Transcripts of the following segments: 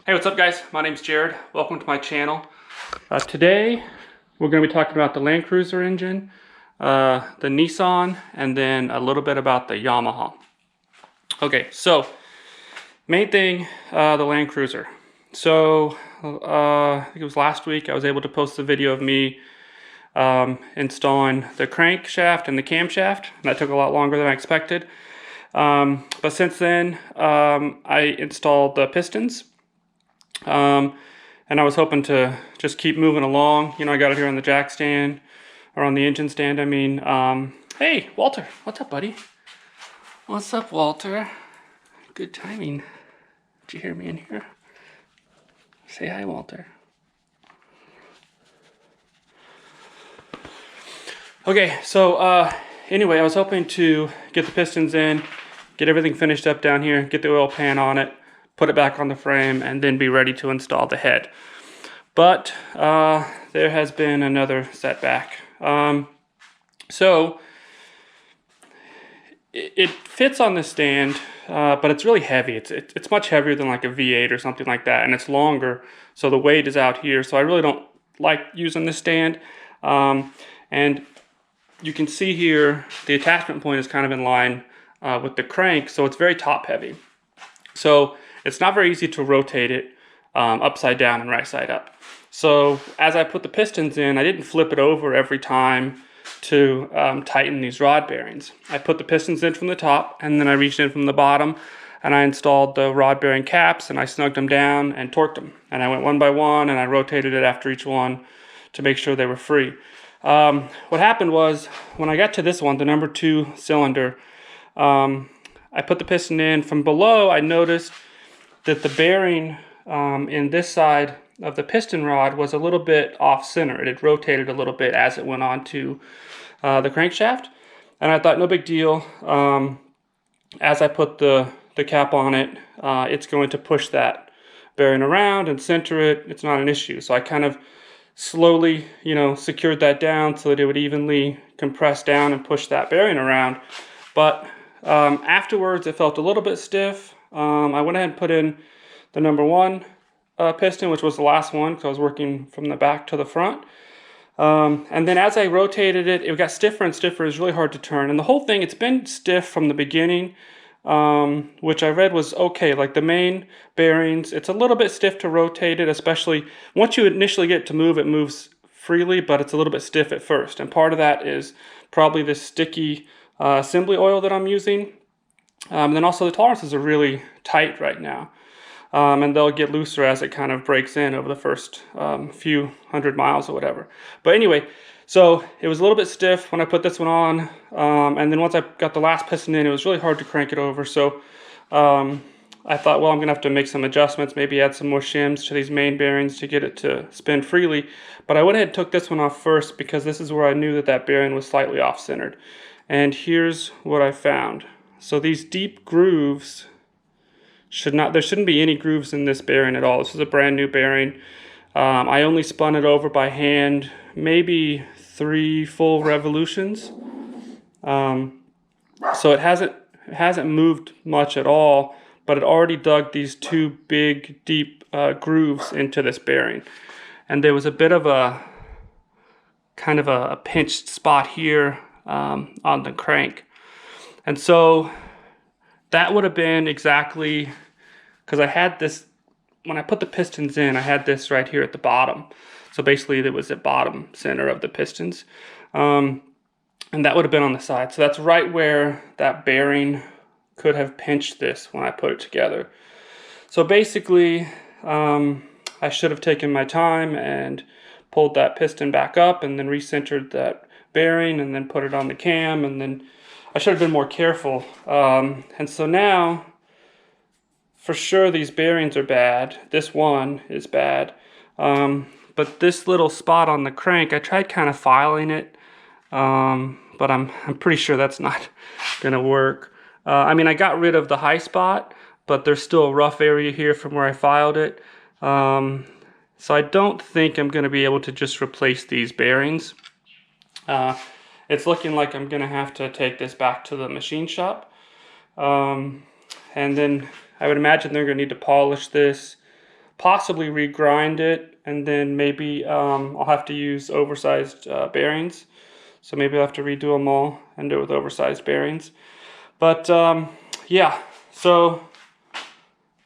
Hey, what's up guys? My name's Jared. Welcome to my channel. Today we're going to be talking about the Land Cruiser engine, the Nissan, and then a little bit about the Yamaha. Okay, so main thing, the Land Cruiser. So I think it was last week I was able to post a video of me installing the crankshaft and the camshaft. That took a lot longer than I expected. But since then I installed the pistons. And I was hoping to just keep moving along. You know, I got it here on the jack stand, or on the engine stand, I mean. Hey, Walter, what's up, buddy? What's up, Walter? Good timing. Did you hear me in here? Say hi, Walter. Okay, so anyway, I was hoping to get the pistons in, get everything finished up down here, get the oil pan on it, put it back on the frame, and then be ready to install the head. But there has been another setback. So it fits on the stand, but it's really heavy. It's much heavier than like a V8 or something like that, and it's longer, so the weight is out here. So I really don't like using this stand. And you can see here the attachment point is kind of in line with the crank, so it's very top heavy. So it's not very easy to rotate it upside down and right side up. So as I put the pistons in, I didn't flip it over every time to tighten these rod bearings. I put the pistons in from the top, and then I reached in from the bottom, and I installed the rod bearing caps, and I snugged them down and torqued them. And I went one by one, and I rotated it after each one to make sure they were free. What happened was, when I got to this one, the number 2 cylinder, I put the piston in. From below, I noticed that the bearing in this side of the piston rod was a little bit off center. It had rotated a little bit as it went on to the crankshaft, and I thought no big deal. As I put the cap on it, it's going to push that bearing around and center it. It's not an issue. So I kind of slowly, secured that down so that it would evenly compress down and push that bearing around. But afterwards, it felt a little bit stiff. I went ahead and put in the number 1 piston, which was the last one, because I was working from the back to the front. And then as I rotated it, it got stiffer and stiffer. It was really hard to turn. And the whole thing, it's been stiff from the beginning, which I read was okay. Like the main bearings, it's a little bit stiff to rotate it, especially once you initially get to move, it moves freely, but it's a little bit stiff at first. And part of that is probably this sticky assembly oil that I'm using. Then also the tolerances are really tight right now. And they'll get looser as it kind of breaks in over the first few hundred miles or whatever. But anyway, so it was a little bit stiff when I put this one on. And then once I got the last piston in, it was really hard to crank it over. So I thought, well, I'm going to have to make some adjustments, maybe add some more shims to these main bearings to get it to spin freely. But I went ahead and took this one off first because this is where I knew that that bearing was slightly off-centered. And here's what I found. So these deep grooves there shouldn't be any grooves in this bearing at all. This is a brand new bearing. I only spun it over by hand, maybe 3 full revolutions. So it hasn't moved much at all, but it already dug these 2 big, deep grooves into this bearing. And there was a bit of a kind of a pinched spot here on the crank. And so that would have been exactly, because I had this, when I put the pistons in, I had this right here at the bottom. So basically it was the bottom center of the pistons. And that would have been on the side. So that's right where that bearing could have pinched this when I put it together. So basically, I should have taken my time and pulled that piston back up and then recentered that bearing and then put it on the cam, and then I should have been more careful. And so now, for sure, these bearings are bad. This one is bad. But this little spot on the crank, I tried kind of filing it, but I'm pretty sure that's not going to work. I mean, I got rid of the high spot, but there's still a rough area here from where I filed it. So I don't think I'm going to be able to just replace these bearings. It's looking like I'm going to have to take this back to the machine shop. And then I would imagine they're going to need to polish this, possibly regrind it, and then maybe I'll have to use oversized bearings. So maybe I'll have to redo them all and do it with oversized bearings. But yeah, so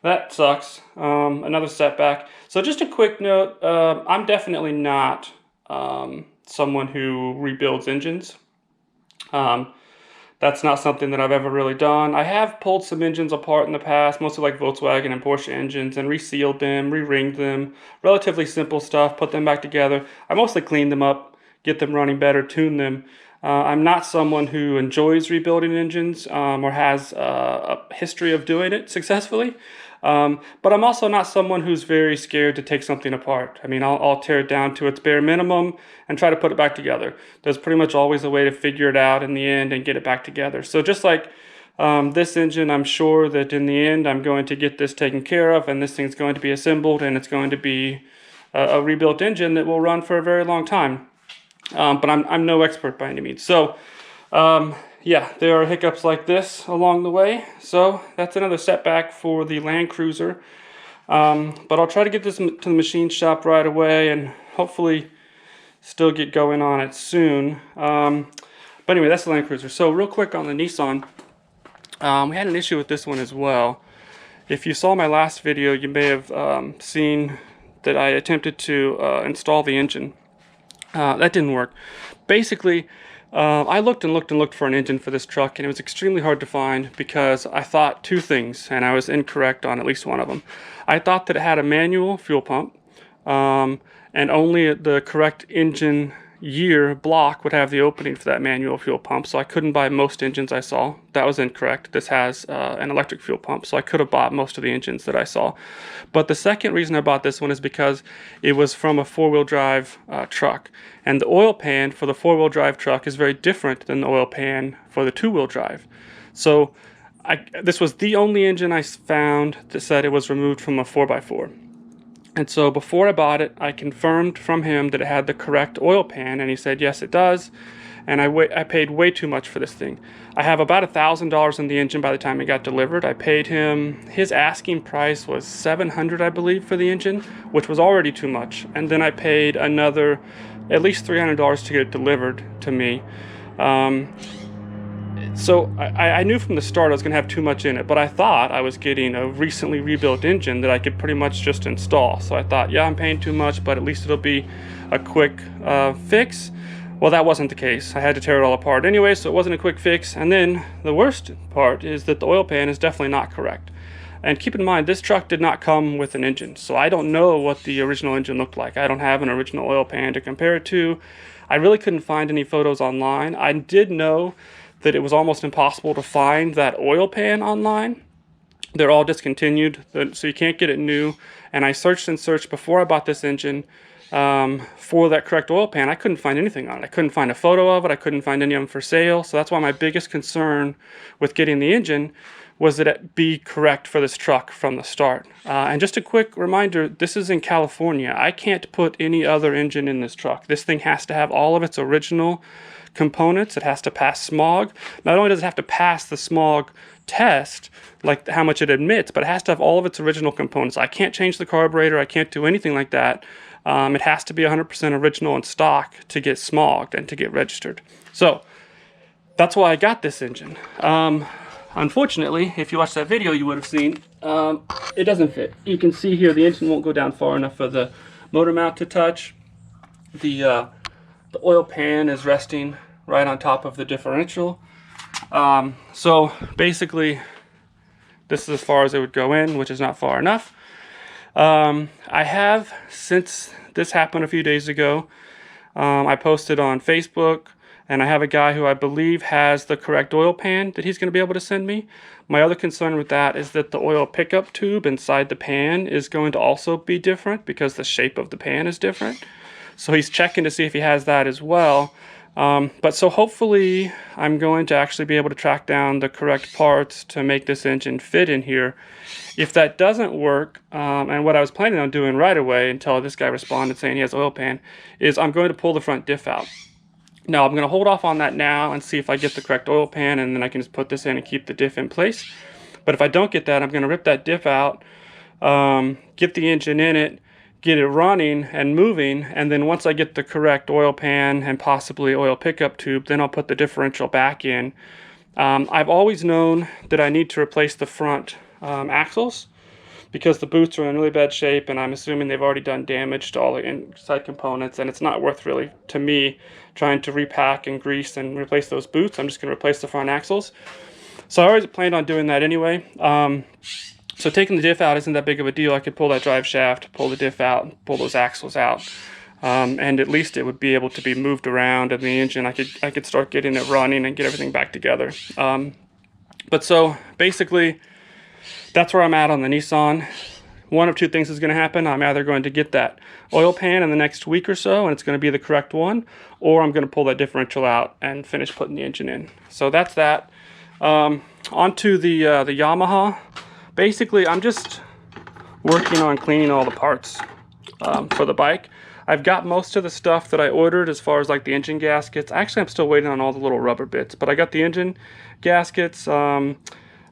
that sucks. Another setback. So just a quick note, I'm definitely not someone who rebuilds engines. That's not something that I've ever really done. I have pulled some engines apart in the past, mostly like Volkswagen and Porsche engines, and resealed them, re-ringed them, relatively simple stuff, put them back together. I mostly clean them up, get them running better, tune them. I'm not someone who enjoys rebuilding engines or has a history of doing it successfully. But I'm also not someone who's very scared to take something apart. I mean, I'll tear it down to its bare minimum and try to put it back together. There's pretty much always a way to figure it out in the end and get it back together. So just like this engine, I'm sure that in the end I'm going to get this taken care of, and this thing's going to be assembled, and it's going to be a rebuilt engine that will run for a very long time. But I'm no expert by any means. So yeah, there are hiccups like this along the way. So that's another setback for the Land Cruiser. But I'll try to get this to the machine shop right away and hopefully still get going on it soon. But anyway, that's the Land Cruiser. So real quick on the Nissan, we had an issue with this one as well. If you saw my last video, you may have seen that I attempted to install the engine. That didn't work. Basically, I looked and looked and looked for an engine for this truck, and it was extremely hard to find because I thought two things, and I was incorrect on at least one of them. I thought that it had a manual fuel pump, and only the correct engine year block would have the opening for that manual fuel pump, so I couldn't buy most engines I saw. That was incorrect. This has an electric fuel pump, so I could have bought most of the engines that I saw. But the second reason I bought this one is because it was from a four-wheel drive truck, and the oil pan for the four-wheel drive truck is very different than the oil pan for the two-wheel drive. So this was the only engine I found that said it was removed from a 4x4. And so before I bought it, I confirmed from him that it had the correct oil pan, and he said, yes, it does. And I paid way too much for this thing. I have about $1,000 in the engine by the time it got delivered. I paid him, his asking price was $700, I believe, for the engine, which was already too much. And then I paid another, at least $300 to get it delivered to me. So I knew from the start I was going to have too much in it, but I thought I was getting a recently rebuilt engine that I could pretty much just install. So I thought, yeah, I'm paying too much, but at least it'll be a quick fix. Well, that wasn't the case. I had to tear it all apart anyway, so it wasn't a quick fix. And then the worst part is that the oil pan is definitely not correct. And keep in mind, this truck did not come with an engine, so I don't know what the original engine looked like. I don't have an original oil pan to compare it to. I really couldn't find any photos online. I did know that it was almost impossible to find that oil pan online. They're all discontinued, so you can't get it new. And I searched and searched before I bought this engine for that correct oil pan. I couldn't find anything on it. I couldn't find a photo of it. I couldn't find any of them for sale. So that's why my biggest concern with getting the engine was that it be correct for this truck from the start. And just a quick reminder, this is in California. I can't put any other engine in this truck. This thing has to have all of its original components. It has to pass smog. Not only does it have to pass the smog test, like how much it admits, but it has to have all of its original components. I can't change the carburetor. I can't do anything like that. It has to be 100% original in stock to get smogged and to get registered. So that's why I got this engine. Unfortunately, if you watched that video, you would have seen it doesn't fit. You can see here the engine won't go down far enough for the motor mount to touch. The oil pan is resting right on top of the differential. So basically, this is as far as it would go in, which is not far enough. I have, since this happened a few days ago, I posted on Facebook, and I have a guy who I believe has the correct oil pan that he's going to be able to send me. My other concern with that is that the oil pickup tube inside the pan is going to also be different because the shape of the pan is different. So he's checking to see if he has that as well. But so hopefully I'm going to actually be able to track down the correct parts to make this engine fit in here. If that doesn't work, and what I was planning on doing right away until this guy responded saying he has oil pan, is I'm going to pull the front diff out. Now I'm going to hold off on that now and see if I get the correct oil pan, and then I can just put this in and keep the diff in place. But if I don't get that, I'm going to rip that diff out, get the engine in it, get it running and moving, and then once I get the correct oil pan and possibly oil pickup tube, then I'll put the differential back in. I've always known that I need to replace the front axles because the boots are in really bad shape, and I'm assuming they've already done damage to all the inside components, and it's not worth really, to me, trying to repack and grease and replace those boots. I'm just going to replace the front axles. So I already planned on doing that anyway. So taking the diff out isn't that big of a deal. I could pull that drive shaft, pull the diff out, pull those axles out. And at least it would be able to be moved around in the engine. I could start getting it running and get everything back together. But so basically, that's where I'm at on the Nissan. One of two things is going to happen. I'm either going to get that oil pan in the next week or so, and it's going to be the correct one, or I'm going to pull that differential out and finish putting the engine in. So that's that. Onto the Yamaha. Basically, I'm just working on cleaning all the parts for the bike. I've got most of the stuff that I ordered as far as like the engine gaskets. Actually, I'm still waiting on all the little rubber bits, but I got the engine gaskets.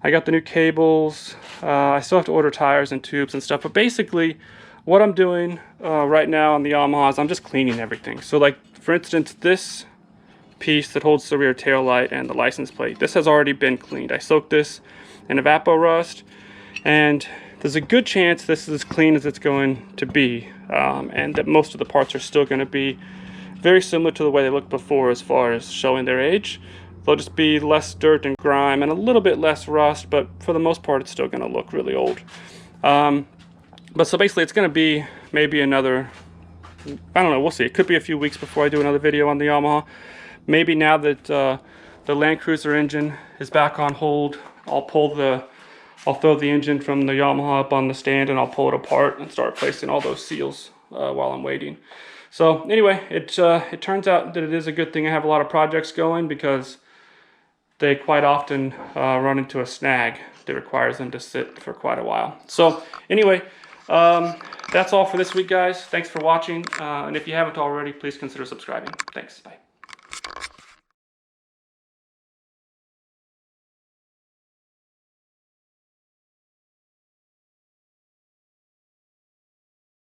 I got the new cables. I still have to order tires and tubes and stuff. But basically, what I'm doing right now on the Yamaha is I'm just cleaning everything. So like, for instance, this piece that holds the rear tail light and the license plate, this has already been cleaned. I soaked this in Evapor Rust, and there's a good chance this is as clean as it's going to be, and that most of the parts are still going to be very similar to the way they looked before as far as showing their age. There'll just be less dirt and grime and a little bit less rust, but for the most part it's still going to look really old. But so basically it's going to be maybe another, I don't know, we'll see. It could be a few weeks before I do another video on the Yamaha. Maybe now that the Land Cruiser engine is back on hold, I'll throw the engine from the Yamaha up on the stand and I'll pull it apart and start placing all those seals while I'm waiting. So anyway, it turns out that it is a good thing I have a lot of projects going, because they quite often run into a snag that requires them to sit for quite a while. So anyway, that's all for this week, guys. Thanks for watching. And if you haven't already, please consider subscribing. Thanks. Bye.